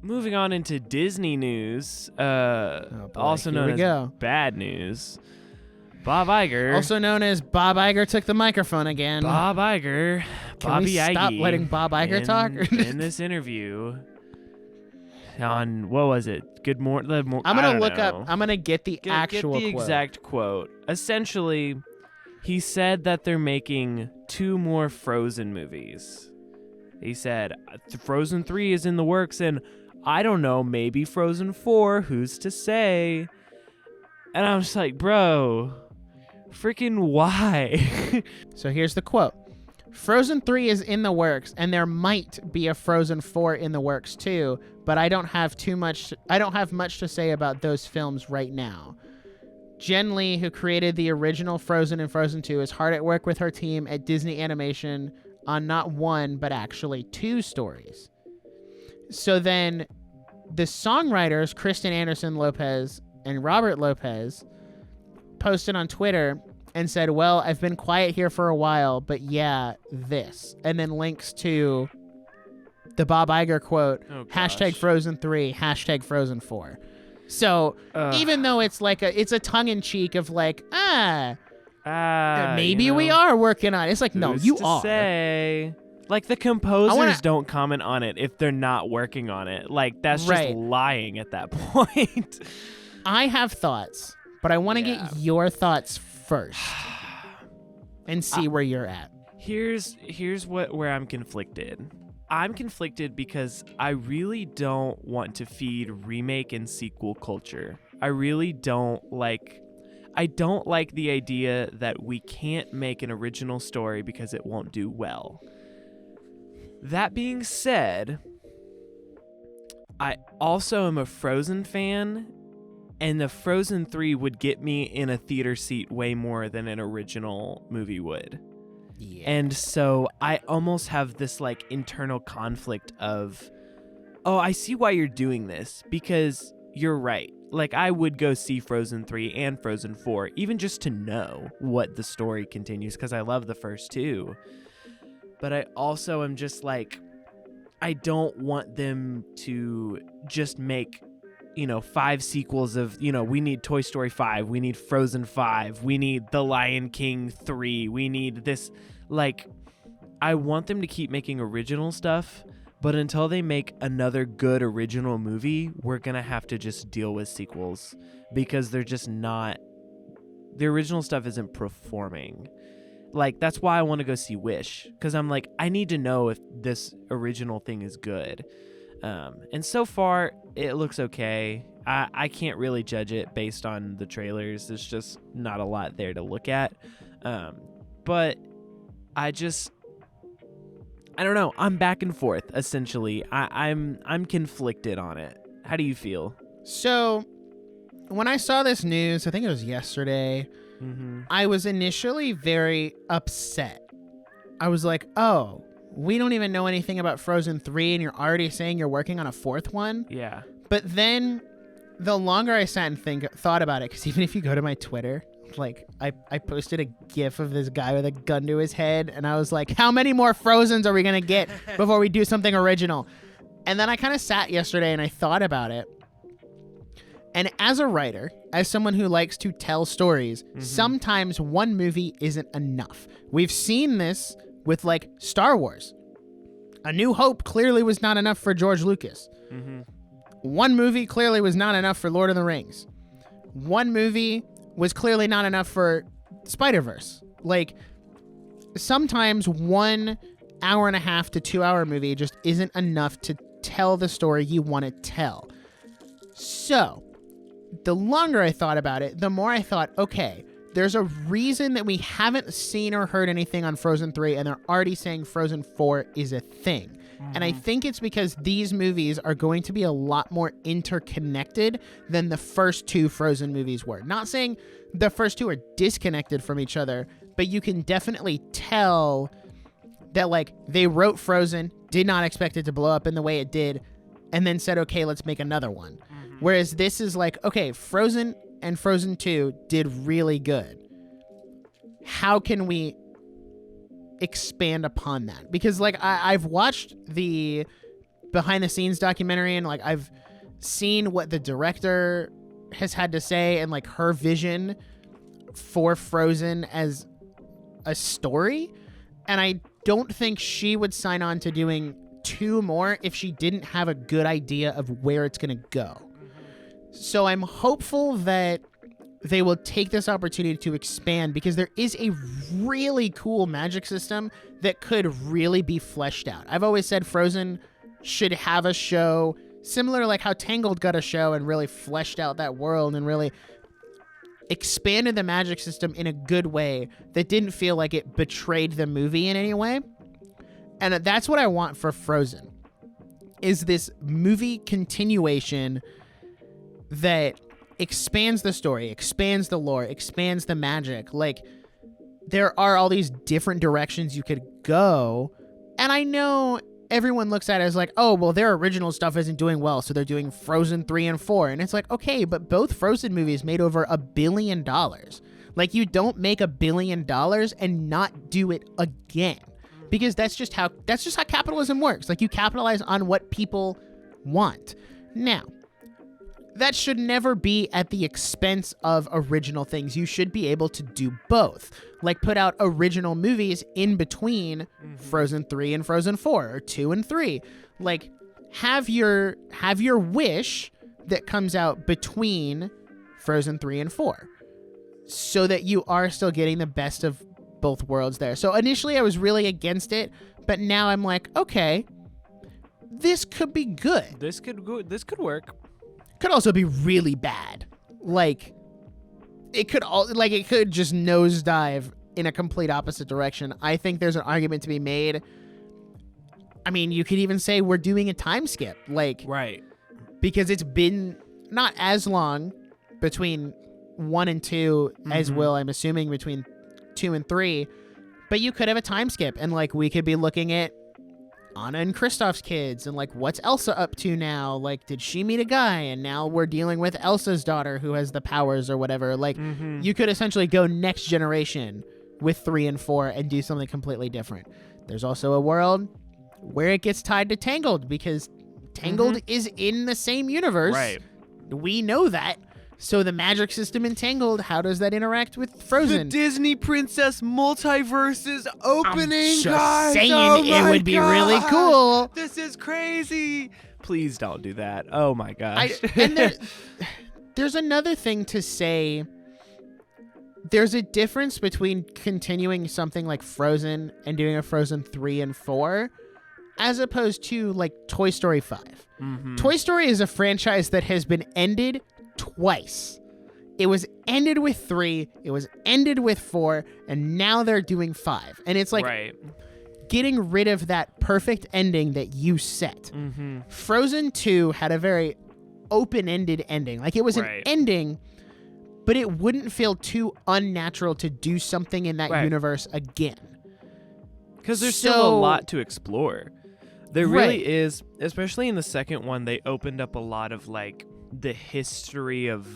moving on into Disney news, boy, also here known we as go. bad news. Bob Iger. Also known as Bob Iger took the microphone again. Bob Iger. Can Bobby we stop Iger letting Bob Iger talk? in this interview on, what was it? Good Morning. I'm going to look up. I'm going to get the actual Get the quote. exact quote. Essentially, he said that they're making 2 more Frozen movies. He said, Frozen 3 is in the works, and I don't know, maybe Frozen 4, who's to say? And I'm just like, bro, freaking why? So here's the quote. Frozen 3 is in the works, and there might be a Frozen 4 in the works too, but I don't have much to say about those films right now. Jen Lee, who created the original Frozen and Frozen 2, is hard at work with her team at Disney Animation on not 1, but actually 2 stories. So then the songwriters, Kristen Anderson Lopez and Robert Lopez, posted on Twitter and said, well, I've been quiet here for a while, but yeah, this. And then links to the Bob Iger quote, #Frozen 3, #Frozen 4. So even though it's like it's a tongue-in-cheek of like, maybe we are working on it. It's like, no, you are. Say? Like, the composers don't comment on it if they're not working on it. Like, that's just lying at that point. I have thoughts, but I want to get your thoughts first and see where you're at. Here's where I'm conflicted. I'm conflicted because I really don't want to feed remake and sequel culture. I really don't like the idea that we can't make an original story because it won't do well. That being said, I also am a Frozen fan, and the Frozen 3 would get me in a theater seat way more than an original movie would. Yeah. And so I almost have this like internal conflict of, oh, I see why you're doing this, because you're right. Like, I would go see Frozen 3 and Frozen 4, even just to know what the story continues, because I love the first 2. But I also am just like, I don't want them to just make, 5 sequels of, we need Toy Story 5, we need Frozen 5, we need The Lion King 3, we need this. Like, I want them to keep making original stuff, but until they make another good original movie, we're going to have to just deal with sequels, because they're just not, the original stuff isn't performing. Like, that's why I want to go see Wish, because I'm like, I need to know if this original thing is good. And so far, it looks okay. I can't really judge it based on the trailers. There's just not a lot there to look at. But I don't know. I'm back and forth, essentially. I'm conflicted on it. How do you feel? So when I saw this news, I think it was yesterday, I was initially very upset. I was like, oh, we don't even know anything about Frozen 3 and you're already saying you're working on a 4th one? Yeah. But then the longer I sat and thought about it, because even if you go to my Twitter, like I posted a GIF of this guy with a gun to his head, and I was like, how many more Frozens are we going to get before we do something original? And then I kind of sat yesterday and I thought about it. And as a writer, as someone who likes to tell stories, sometimes one movie isn't enough. We've seen this with like Star Wars. A New Hope clearly was not enough for George Lucas. One movie clearly was not enough for Lord of the Rings. One movie was clearly not enough for Spider-Verse. Like, sometimes 1 hour-and-a-half to 2 hour movie just isn't enough to tell the story you want to tell. So, the longer I thought about it, the more I thought, okay, there's a reason that we haven't seen or heard anything on Frozen 3, and they're already saying Frozen 4 is a thing. And I think it's because these movies are going to be a lot more interconnected than the first 2 Frozen movies were. Not saying the first 2 are disconnected from each other, but you can definitely tell that, like, they wrote Frozen, did not expect it to blow up in the way it did, and then said, okay, let's make another one. Whereas this is like, okay, Frozen and Frozen 2 did really good. How can we expand upon that? Because, like, I've watched the behind the scenes documentary, and like I've seen what the director has had to say and like her vision for Frozen as a story. And I don't think she would sign on to doing 2 more if she didn't have a good idea of where it's going to go. So I'm hopeful that they will take this opportunity to expand, because there is a really cool magic system that could really be fleshed out. I've always said Frozen should have a show similar to like how Tangled got a show and really fleshed out that world and really expanded the magic system in a good way that didn't feel like it betrayed the movie in any way. And that's what I want for Frozen, is this movie continuation that expands the story, expands the lore, expands the magic. Like, there are all these different directions you could go. And I know everyone looks at it as like, oh, well, their original stuff isn't doing well, so they're doing Frozen 3 and 4. And it's like, okay, but both Frozen movies made over $1 billion. Like, you don't make $1 billion and not do it again. Because that's just how capitalism works. Like, you capitalize on what people want. Now, that should never be at the expense of original things. You should be able to do both. Like, put out original movies in between Frozen 3 and Frozen 4, or 2 and 3. Like, have your wish that comes out between Frozen 3 and 4, so that you are still getting the best of both worlds there. So initially I was really against it, but now I'm like, okay, this could be good. This could work. Could also be really bad. Like, it could just nosedive in a complete opposite direction. I think there's an argument to be made. I mean, you could even say we're doing a time skip, like, right, because it's been not as long between 1 and 2 as will, I'm assuming, between 2 and 3, but you could have a time skip, and like we could be looking at Anna and Kristoff's kids, and like, what's Elsa up to now? Like, did she meet a guy and now we're dealing with Elsa's daughter who has the powers or whatever? Like, you could essentially go next generation with 3 and 4 and do something completely different. There's also a world where it gets tied to Tangled, because Tangled is in the same universe. Right. We know that. So the magic system in Tangled, how does that interact with Frozen? The Disney Princess Multiverse is opening, I'm just guys. saying, oh it would be God. really cool. This is crazy. Please don't do that. Oh my gosh. And there's another thing to say. There's a difference between continuing something like Frozen and doing a Frozen 3 and 4, as opposed to like Toy Story 5. Toy Story is a franchise that has been ended twice. It was ended with 3, it was ended with 4, and now they're doing 5. And it's like getting rid of that perfect ending that you set. Frozen 2 had a very open-ended ending. Like, it was an ending, but it wouldn't feel too unnatural to do something in that universe again. Because there's still a lot to explore. There really is, especially in the second one. They opened up a lot of like the history of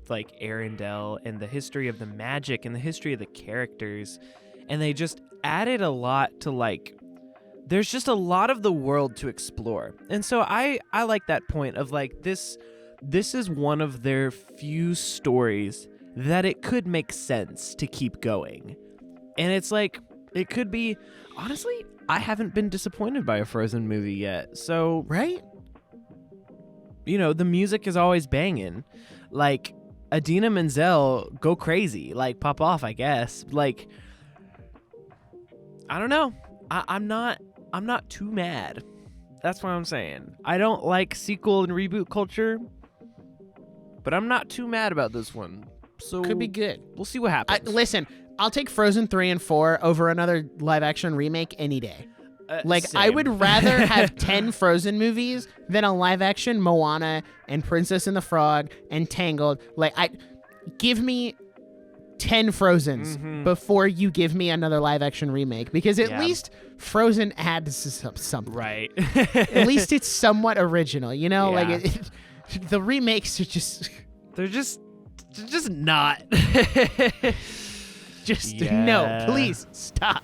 like Arendelle and the history of the magic and the history of the characters, and they just added a lot to like, there's just a lot of the world to explore. And so I like that point of like, this is one of their few stories that it could make sense to keep going. And it's like, it could be, honestly, I haven't been disappointed by a Frozen movie yet. So, you know, the music is always banging. Like, Idina Menzel, go crazy. Like, pop off, I guess. Like, I don't know. I'm not too mad. That's what I'm saying. I don't like sequel and reboot culture, but I'm not too mad about this one. So could be good. We'll see what happens. Listen, I'll take Frozen 3 and 4 over another live-action remake any day. Like, same. I would rather have 10 Frozen movies than a live-action Moana and Princess and the Frog and Tangled. Like, give me 10 Frozens before you give me another live-action remake, because at least Frozen adds something. Right. At least it's somewhat original, you know? Yeah. Like, the remakes are just... They're just not. No, please stop.